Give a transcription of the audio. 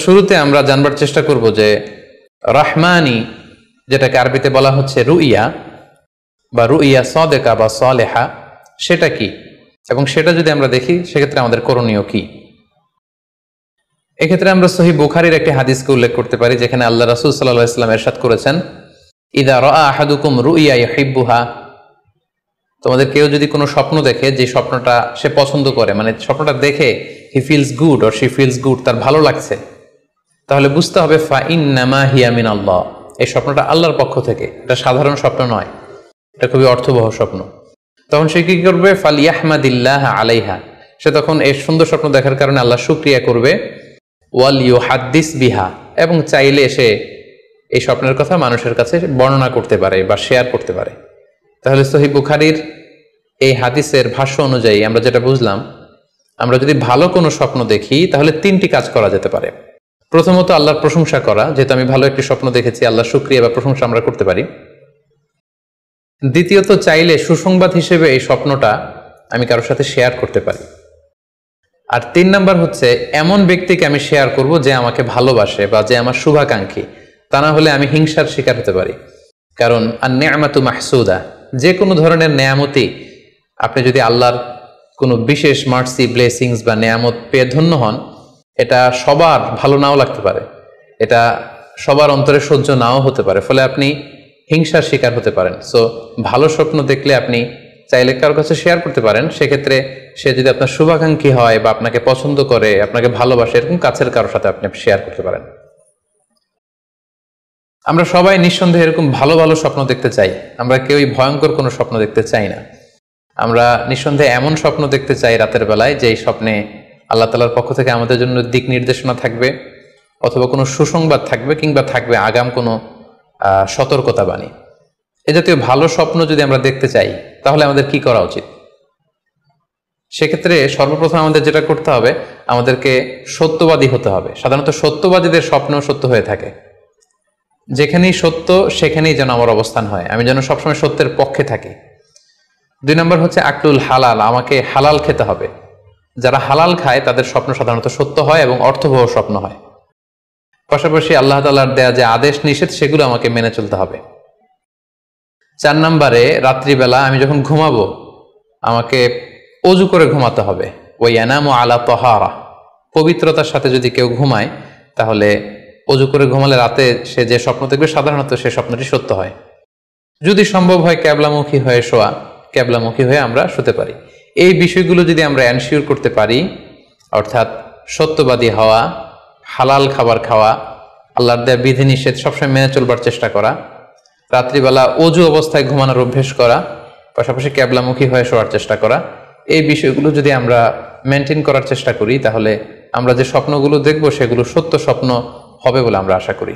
শুরুতে আমরা জানবার চেষ্টা করব যে রহমানি, যেটাকে আরবিতে বলা হচ্ছে রুইয়া বা রুইয়া সাদেকা বা সালেহা, সেটা কি, এবং সেটা যদি আমরা দেখি সেক্ষেত্রে আমাদের করণীয় কি। এক্ষেত্রে আমরা সহিহ বুখারীর একটি হাদিসকে উল্লেখ করতে পারি, যেখানে আল্লাহ রাসূল সাল্লাল্লাহু আলাইহি ওয়াসাল্লাম ইরশাদ করেছেন, ইযা রাআ আহাদুকুম রুইয়া ইউহিব্বুহা, তোমাদের কেউ যদি কোনো স্বপ্ন দেখে যে স্বপ্নটা সে পছন্দ করে, মানে স্বপ্নটা দেখে he feels good or she feels good, তার ভালো লাগছে, তাহলে বুঝতে হবে ফা ইন্নামা হিয়া মিনাল্লাহ, এই স্বপ্নটা আল্লাহর পক্ষ থেকে, এটা সাধারণ স্বপ্ন নয়, এটা খুবই অর্থবহ স্বপ্ন। তখন সে কি করবে? ফালিয়াহমাদিল্লাহ আলাইহা, সে তখন এই সুন্দর স্বপ্ন দেখার কারণে আল্লাহ শুকরিয়া করবে। ওয়াল ইউহাদ্দিস বিহা, এবং চাইলে সে এই স্বপ্নের কথা মানুষের কাছে বর্ণনা করতে পারে বা শেয়ার করতে পারে। তাহলে সহিহ বুখারীর এই হাদিসের ভাষ্য অনুযায়ী আমরা যেটা বুঝলাম, আমরা যদি ভালো কোনো স্বপ্ন দেখি তাহলে তিনটি কাজ করা যেতে পারে। প্রথমত আল্লাহর প্রশংসা করা, যেহেতু আমি ভালো একটি স্বপ্ন দেখেছি, আল্লাহ শুকরিয়া বা প্রশংসা আমরা করতে পারি। দ্বিতীয়ত চাইলে সুসংবাদ হিসেবে এই স্বপ্নটা আমি কারোর সাথে শেয়ার করতে পারি। আর 3 নাম্বার হচ্ছে এমন ব্যক্তিকে আমি শেয়ার করব যে আমাকে ভালোবাসে বা যে আমার শুভাকাঙ্ক্ষী, তা না হলে আমি হিংসার শিকার হতে পারি। কারণ আন-নি'মাতু মাহসুদা, যে কোনো ধরনের নেয়ামতি, আপনি যদি আল্লাহর কোনো বিশেষ মার্সি, ব্লেসিংস বা নেয়ামত পেয়ে ধন্য হন, এটা সবার ভালো নাও লাগতে পারে, এটা সবার অন্তরে সহ্য নাও হতে পারে, ফলে আপনি হিংসার শিকার হতে পারেন। সো ভালো স্বপ্ন দেখলে আপনি চাইলে কারোর কাছে শেয়ার করতে পারেন। সেক্ষেত্রে সে যদি আপনার শুভাকাঙ্ক্ষী হয় বা আপনাকে পছন্দ করে, আপনাকে ভালোবাসে, এরকম কাছের কারোর সাথে আপনি শেয়ার করতে পারেন। আমরা সবাই নিঃসন্দেহে এরকম ভালো ভালো স্বপ্ন দেখতে চাই, আমরা কেউই ভয়ঙ্কর কোনো স্বপ্ন দেখতে চাই না। আমরা নিঃসন্দেহে এমন স্বপ্ন দেখতে চাই রাতের বেলায় যে স্বপ্নে আল্লাহ তাআলার পক্ষ থেকে আমাদের জন্য দিক নির্দেশনা থাকবে, অথবা কোনো সুসংবাদ থাকবে, কিংবা থাকবে আগাম কোনো সতর্কতা বাণী। এ জাতীয় ভালো স্বপ্ন যদি আমরা দেখতে চাই তাহলে আমাদের কি করা উচিত? সেক্ষেত্রে সর্বপ্রথম আমাদের যেটা করতে হবে, আমাদেরকে সত্যবাদী হতে হবে। সাধারণত সত্যবাদীদের স্বপ্ন সত্য হয়ে থাকে। যেখানেই সত্য সেখানেই যেন আমার অবস্থান হয়, আমি যেন সবসময় সত্যের পক্ষে থাকি। 2 নম্বর হচ্ছে আকলুল হালাল, আমাকে হালাল খেতে হবে। যারা হালাল খায় তাদের স্বপ্ন সাধারণত সত্য হয় এবং অর্থবহ স্বপ্ন হয়। পাশাপাশি আল্লাহ তাআলার দেয়া যে আদেশ নিষেধ সেগুলো আমাকে মেনে চলতে হবে। 4 নম্বরে রাত্রিবেলা আমি যখন ঘুমাবো আমাকে অজু করে ঘুমাতে হবে। ওয়ায়ানামু আলা তাহারা, পবিত্রতার সাথে যদি কেউ ঘুমায় তাহলে অজু করে ঘুমালে রাতে সে যে স্বপ্ন দেখবে সাধারণত সে স্বপ্নটি সত্য হয়। যদি সম্ভব হয় ক্যাবলামুখী হয়ে শোয়া, ক্যাবলামুখী হয়ে আমরা শুতে পারি। এই বিষয়গুলো যদি আমরা এনশিওর করতে পারি, অর্থাৎ সত্যবাদী হওয়া, হালাল খাবার খাওয়া, আল্লাহর দেয়া বিধিনিষেধ সবসময় মেনে চলবার চেষ্টা করা, রাত্রিবেলা অজু অবস্থায় ঘুমানোর অভ্যেস করা, পাশাপাশি ক্যাবলামুখী হয়ে শোয়ার চেষ্টা করা, এই বিষয়গুলো যদি আমরা মেনটেন করার চেষ্টা করি তাহলে আমরা যে স্বপ্নগুলো দেখব সেগুলো সত্য স্বপ্ন হবে বলে আমরা আশা করি।